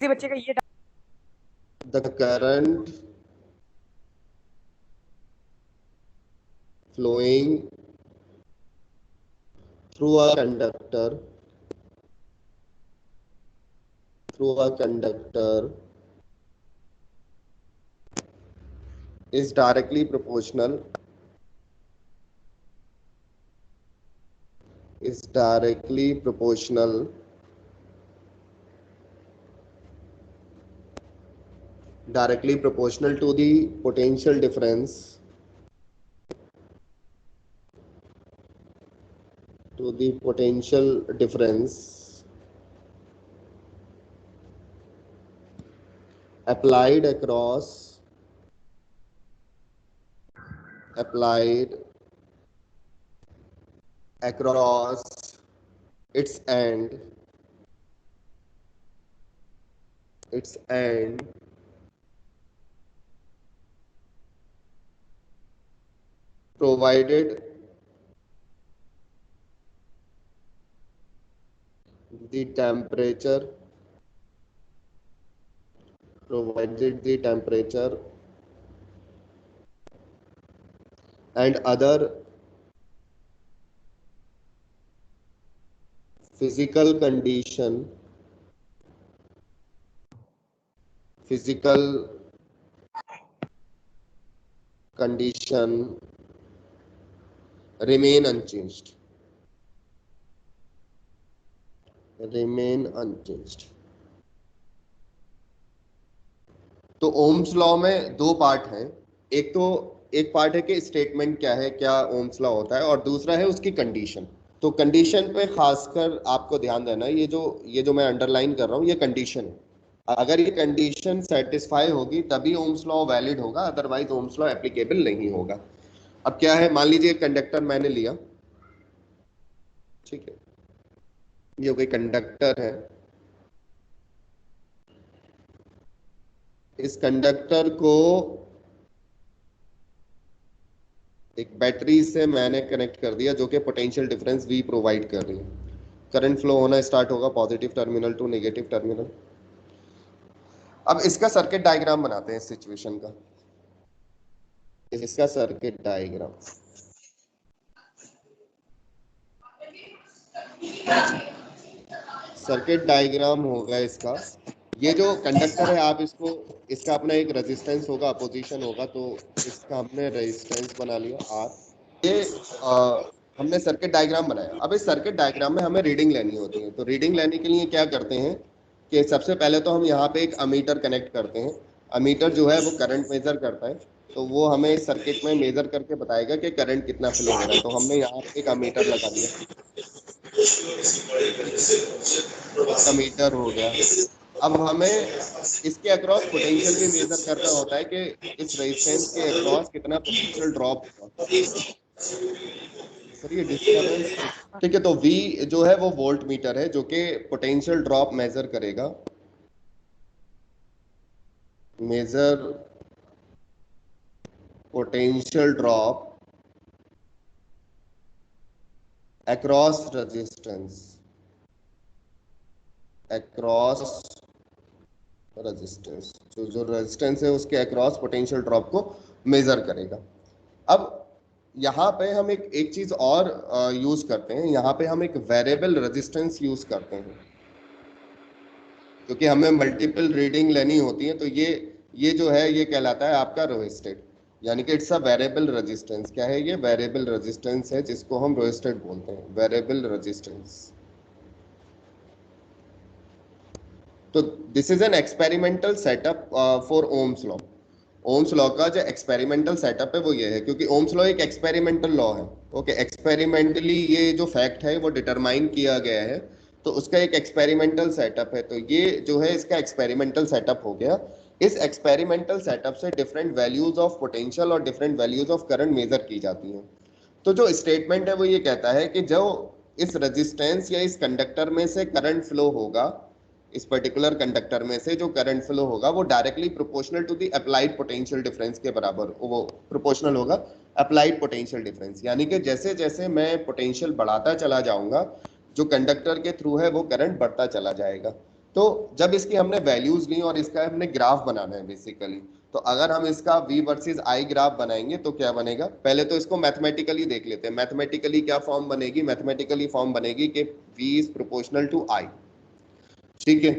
किसी बच्चे का ये the current flowing through a conductor is directly proportional to the potential difference applied across its end provided the temperature and other physical condition remain unchanged. तो Ohm's law में दो part हैं। एक part है कि स्टेटमेंट क्या है, क्या ओम्स लॉ होता है, और दूसरा है उसकी कंडीशन। तो कंडीशन पे खासकर आपको ध्यान देना है। ये जो मैं अंडरलाइन कर रहा हूँ ये कंडीशन है। अगर ये कंडीशन सेटिस्फाई होगी तभी ओम्स लॉ वैलिड होगा, अदरवाइज ओम्स लॉ एप्लीकेबल नहीं होगा। अब क्या है, मान लीजिए कंडक्टर मैंने लिया, ठीक है, ये कोई कंडक्टर है। इस कंडक्टर को एक बैटरी से मैंने कनेक्ट कर दिया जो कि पोटेंशियल डिफरेंस V प्रोवाइड कर रही है। करंट फ्लो होना स्टार्ट होगा positive terminal to negative terminal. अब इसका सर्किट डायग्राम बनाते हैं इस सिचुएशन का। इसका सर्किट डायग्राम होगा इसका। ये जो कंडक्टर है आप इसका अपना एक रेजिस्टेंस होगा, अपोजिशन होगा, तो इसका हमने रेजिस्टेंस बना लिया R। ये हमने सर्किट डायग्राम बनाया। अब इस सर्किट डायग्राम में हमें रीडिंग लेनी होती है। तो रीडिंग लेने के लिए क्या करते हैं कि सबसे पहले तो हम यहाँ पे एक अमीटर कनेक्ट करते हैं। अमीटर जो है वो करंट मेजर करता है, तो वो हमें इस सर्किट में मेजर करके बताएगा कि करंट कितना फ्लो हो रहा है। तो हमने यहाँ पे एक अमीटर लगा दिया, अमीटर हो गया। अब हमें इसके अक्रॉस पोटेंशियल भी मेजर करना होता है कि इस रेजिस्टेंस के अक्रॉस कितना पोटेंशियल ड्रॉप होगा। सर ये डिस्टर्बेंस, ठीक है। तो V जो है वो वोल्ट मीटर है जो कि पोटेंशियल ड्रॉप मेजर करेगा, पोटेंशियल ड्रॉप अक्रॉस रेजिस्टेंस, जो रेजिस्टेंस है उसके अक्रॉस पोटेंशियल ड्रॉप को मेजर करेगा। अब यहाँ पे हम एक चीज और यूज करते हैं। यहाँ पे हम एक वेरिएबल रेजिस्टेंस यूज करते हैं क्योंकि हमें मल्टीपल रीडिंग लेनी होती है। तो ये जो है ये कहलाता है आपका रोइस्टेड, यानी कि इट्स अ वेरिएबल रेजिस्टेंस। क्या है ये? वेरिएबल रेजिस्टेंस है जिसको हम रोइस्टेड बोलते हैं, वेरिएबल रेजिस्टेंस। तो this is an experimental setup for Ohm's law. Ohm's law का जो एक्सपेरिमेंटल सेटअप है वो ये है, क्योंकि ओम्स लॉ एक एक्सपेरिमेंटल लॉ है। ओके, एक्सपेरिमेंटली ये जो फैक्ट है वो डिटरमाइन किया गया है, तो उसका एक एक्सपेरिमेंटल सेटअप है। तो ये जो है इसका एक्सपेरिमेंटल सेटअप हो गया। इस एक्सपेरिमेंटल सेटअप से डिफरेंट वैल्यूज ऑफ पोटेंशियल और different values of current measure की जाती हैं। तो जो स्टेटमेंट है वो ये कहता है कि जो इस रेजिस्टेंस या इस कंडक्टर में से करंट फ्लो होगा, इस पर्टिकुलर कंडक्टर में से जो करंट फ्लो होगा वो directly proportional to the applied potential difference के बराबर वो प्रोपोर्शनल होगा अप्लाइड पोटेंशियल डिफरेंस। यानी कि जैसे जैसे मैं पोटेंशियल बढ़ाता चला जाऊंगा, जो कंडक्टर के थ्रू है वो करंट बढ़ता चला जाएगा। तो जब इसकी हमने वैल्यूज ली और इसका हमने ग्राफ बनाना है बेसिकली, तो अगर हम इसका v वर्सेस i ग्राफ बनाएंगे तो क्या बनेगा, पहले तो इसको मैथमेटिकली देख लेते हैं। मैथमेटिकली क्या फॉर्म बनेगी, मैथमेटिकली फॉर्म बनेगी कि v is proportional to i, ठीक है।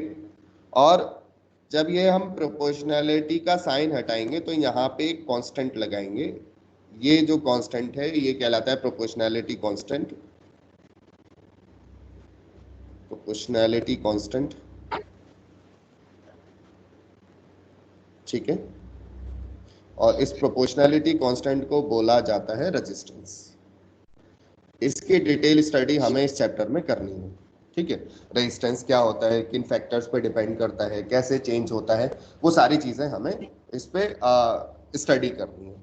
और जब ये हम प्रोपोर्शनैलिटी का साइन हटाएंगे तो यहाँ पे एक कांस्टेंट लगाएंगे, ये जो कांस्टेंट है ये कहलाता है प्रोपोर्शनैलिटी कांस्टेंट, प्रोपोर्शनैलिटी कांस्टेंट, ठीक है। और इस प्रोपोर्शनैलिटी कांस्टेंट को बोला जाता है रेजिस्टेंस। इसकी डिटेल स्टडी हमें इस चैप्टर में करनी है, ठीक है। रेजिस्टेंस क्या होता है, किन फैक्टर्स पे डिपेंड करता है, कैसे चेंज होता है, वो सारी चीजें हमें इस पे स्टडी करनी है।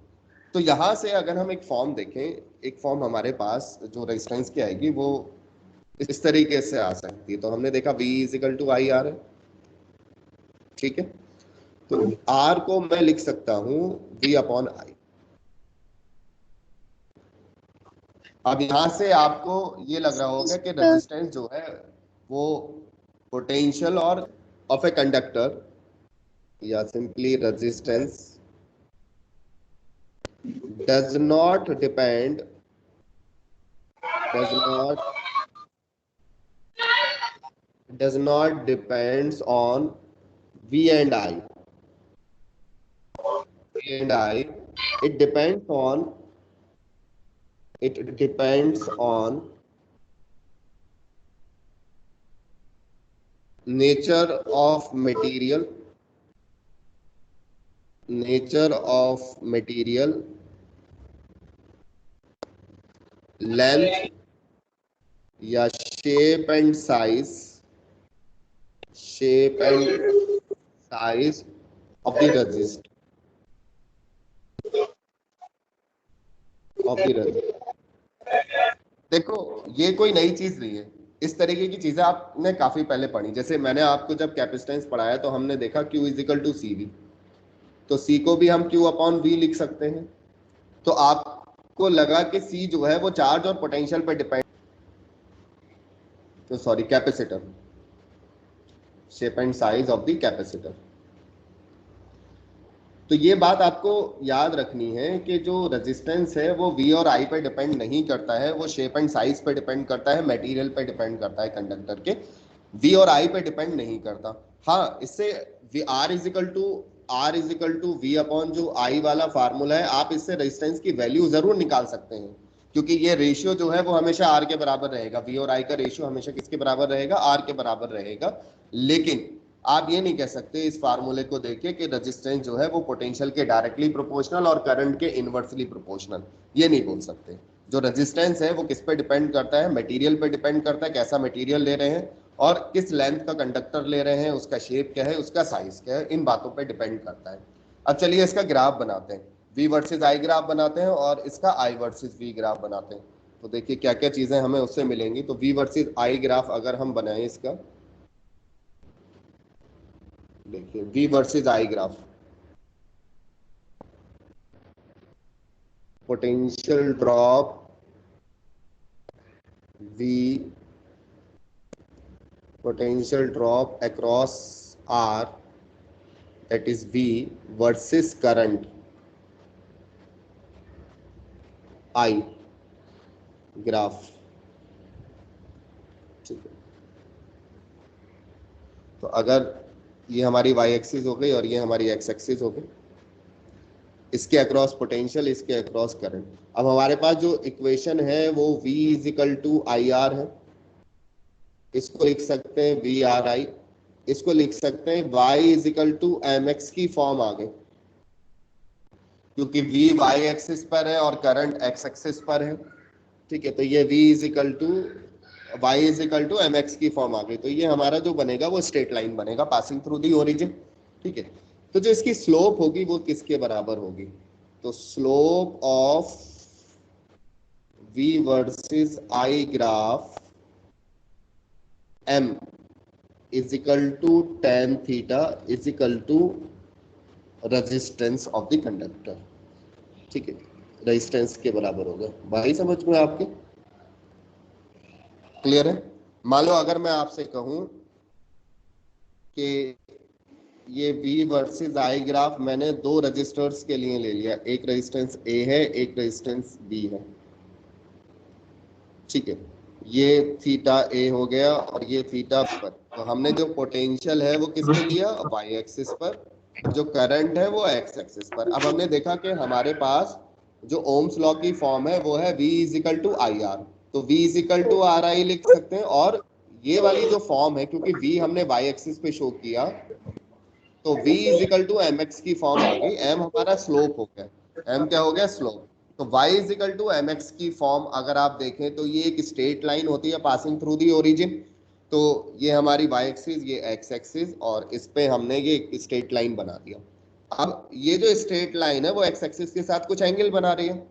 तो यहाँ से अगर हम एक फॉर्म देखें, एक फॉर्म हमारे पास जो रेजिस्टेंस की आएगी वो इस तरीके से आ सकती है। तो हमने देखा V is equal to I R है, ठीक है। तो R को मैं लिख सकता हूं V अपॉन आई। अब यहां से आपको ये लग रहा होगा कि रेजिस्टेंस जो है वो पोटेंशियल और ऑफ ए कंडक्टर, या simply resistance does not depend does not depends on V and I. V and I, it depends on nature of material, length या shape and size of the resistor, देखो ये कोई नई चीज नहीं है, इस तरीके की चीजें आपने काफी पहले पढ़ी। जैसे मैंने आपको जब कैपेसिटेंस पढ़ाया तो हमने देखा Q इजिकल टू CV, तो C को भी हम Q अपॉन V लिख सकते हैं। तो आपको लगा कि C जो है वो चार्ज और पोटेंशियल पे डिपेंड, तो sorry capacitor, shape and size of the capacitor. तो ये बात आपको याद रखनी है कि जो रेजिस्टेंस है वो V और I पे डिपेंड नहीं करता है, वो शेप एंड साइज पे डिपेंड करता है, मटेरियल पे डिपेंड करता है कंडक्टर के, V और I पे डिपेंड नहीं करता। हाँ, इससे R is equal to V upon जो I वाला फार्मूला है, आप इससे रेजिस्टेंस की वैल्यू जरूर निकाल सकते हैं, क्योंकि ये रेशियो जो है वो हमेशा R के बराबर रहेगा। V और I का रेशियो हमेशा किसके बराबर रहेगा, R के बराबर रहेगा। लेकिन आप ये नहीं कह सकते इस फार्मूले को देखे कि रेजिस्टेंस जो है वो पोटेंशियल के डायरेक्टली प्रोपोर्शनल और करंट के इनवर्सली प्रोपोर्शनल, ये नहीं बोल सकते। जो रेजिस्टेंस है वो किस पे डिपेंड करता है, मटेरियल पे डिपेंड करता है, कैसा मटेरियल ले रहे हैं और किस लेंथ का कंडक्टर ले रहे हैं, उसका शेप क्या है, उसका साइज क्या है, इन बातों पे डिपेंड करता है। अब चलिए इसका ग्राफ बनाते हैं, V वर्सेस I ग्राफ बनाते हैं और इसका I वर्सेस V ग्राफ बनाते हैं। तो देखिए क्या क्या चीजें हमें उससे मिलेंगी। तो V वर्सेस I ग्राफ अगर हम बनाएं इसका, देखिए V versus I graph, potential drop V, potential drop across R, that is V, versus current I graph, ठीक है। तो अगर ये हमारी y एक्सिस हो गई और ये हमारी x एक्सिस हो गई, इसके अक्रॉस पोटेंशियल, इसके अक्रॉस करंट। अब हमारे पास जो इक्वेशन है वो V is equal to I R है, इसको लिख सकते हैं VRI, इसको लिख सकते हैं y इजिकल टू mx की फॉर्म आ गई, क्योंकि V y एक्सिस पर है और करंट x एक्सिस पर है, ठीक है। तो ये V is equal to y is equal to mx की फॉर्म आ गई। तो ये हमारा जो बनेगा वो स्ट्रेट लाइन बनेगा पासिंग थ्रू दी ओरिजिन, ठीक है। तो जो इसकी स्लोप होगी वो किसके बराबर होगी, तो slope of V versus I graph m is equal to tan theta is equal to resistance of the conductor, ठीक है। रेजिस्टेंस के बराबर होगा। भाई समझ में आपके क्लियर है। मान लो अगर मैं आपसे कहूं कि ये V वर्सेस I ग्राफ मैंने दो रजिस्टर्स के लिए ले लिया, एक रेजिस्टेंस A है, एक रेजिस्टेंस B है, ठीक है। ये थीटा A हो गया और ये थीटा पर, तो हमने जो पोटेंशियल है वो किस पे लिया, y एक्सिस पर, जो करंट है वो x एक्सिस पर। अब हमने देखा कि हमारे पास जो ओम्स लॉ की फॉर्म है वो है V is equal to I R, तो V is equal to R I लिख सकते हैं। और ये वाली जो फॉर्म है, क्योंकि V हमने y एक्सिस पे शो किया, तो v is equal to M X की फॉर्म आ गई। m हमारा स्लोप हो गया, m क्या हो गया, स्लोप। तो y is equal to M X की फॉर्म अगर आप देखें तो ये एक स्ट्रेट लाइन होती है पासिंग थ्रू दी ओरिजिन। तो ये हमारी y एक्सिस, ये x एक्सिस, और इस पे हमने ये एक स्ट्रेट लाइन बना दिया। अब ये जो स्ट्रेट लाइन है वो x एक्सिस के साथ कुछ एंगल बना रही है।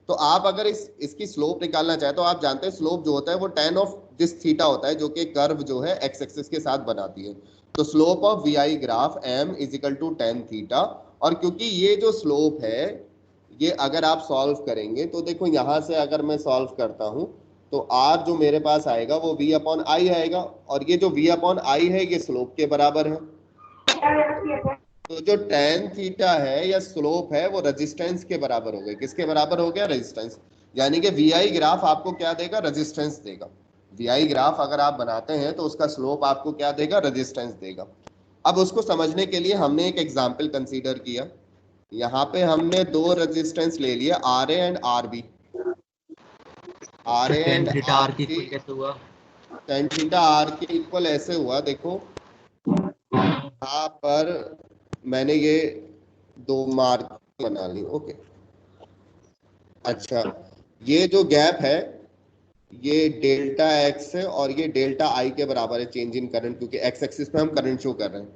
तो आप अगर इसकी स्लोप निकालना चाहे तो आप जानते हैं स्लोप जो होता है वो tan ऑफ दिस थीटा होता है, जो कि कर्व जो है x एक्सिस के साथ बनाती है। तो slope of V I graph m is equal to tan theta. और क्योंकि ये जो स्लोप है ये अगर आप सॉल्व करेंगे तो देखो यहां से अगर मैं सॉल्व करता हूं तो r जो मेरे पास आएगा वो v अपॉन आई आएगा, और ये जो v अपॉन आई है ये स्लोप के बराबर है। तो जो tan थीटा है या स्लोप है वो रेजिस्टेंस के बराबर हो गया। किसके बराबर हो गया, रेजिस्टेंस। यानी कि वी आई ग्राफ आपको क्या देगा, रेजिस्टेंस देगा। वी आई ग्राफ अगर आप बनाते हैं तो उसका स्लोप आपको क्या देगा, रेजिस्टेंस देगा। अब उसको समझने के लिए हमने एक एग्जाम्पल कंसीडर किया। यहाँ पे हमने दो रेजिस्टेंस ले लिया, R A and R B. R A and R की टेन थीटा आर के इक्वल ऐसे हुआ, देखो यहाँ पर मैंने ये दो मार्क बना ली, ओके। अच्छा, ये जो गैप है ये डेल्टा एक्स है और ये डेल्टा आई के बराबर है, चेंज इन करंट, क्योंकि एक्स एक्सिस पे हम करंट शो कर रहे हैं।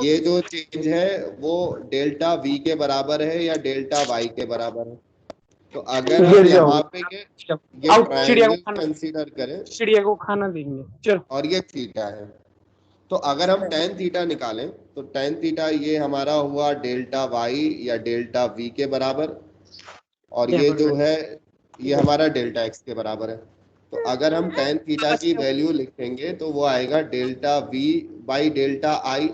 ये जो चेंज है वो डेल्टा वी के बराबर है या डेल्टा वाई के बराबर है। तो अगर हम यहाँ पे ये ट्रायंगल कंसीडर करें, चिड़िया को खाना देंगे, चल। और ये थीटा है, तो अगर हम tan थीटा निकालें तो tan थीटा ये हमारा हुआ डेल्टा वाई या डेल्टा वी के बराबर, और ये जो है ये हमारा डेल्टा एक्स के बराबर है। तो अगर हम tan थीटा की वैल्यू लिखेंगे तो वो आएगा delta V by delta I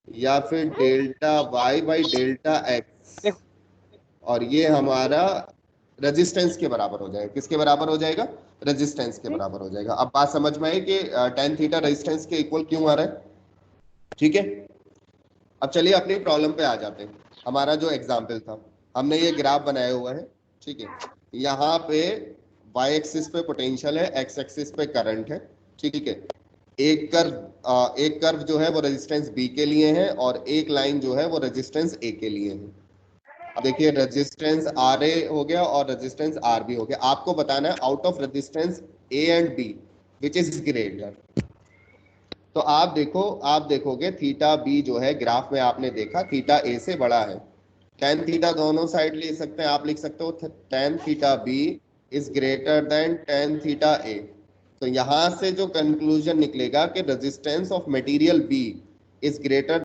या फिर delta Y by delta X, और ये हमारा रेजिस्टेंस के बराबर हो जाएगा। किसके बराबर हो जाएगा, रेजिस्टेंस के बराबर हो जाएगा। अब बात समझ में आई कि tan थीटा रेजिस्टेंस के इक्वल क्यों आ रहा है, ठीक है। अब चलिए अपनी प्रॉब्लम पे आ जाते हैं। हमारा जो एग्जाम्पल था, हमने ये ग्राफ बनाया हुआ है, ठीक है। यहाँ पे y एक्सिस पे पोटेंशियल है, x एक्सिस पे करंट है, ठीक है। एक कर्व जो है वो रेजिस्टेंस B के लिए है और एक लाइन जो है वो रेजिस्टेंस A के लिए है। अब देखिए रेजिस्टेंस RA हो गया और रेजिस्टेंस RB हो गया। आपको बताना है out of resistance A and B which is greater. तो आप देखोगे थीटा B जो है ग्राफ में आपने देखा थीटा A से बड़ा है। tan थीटा दोनों साइड ले सकते हैं, आप लिख सकते हो tan theta B is greater than tan theta A। तो यहां से जो कंक्लूजन निकलेगा कि resistance of material B is greater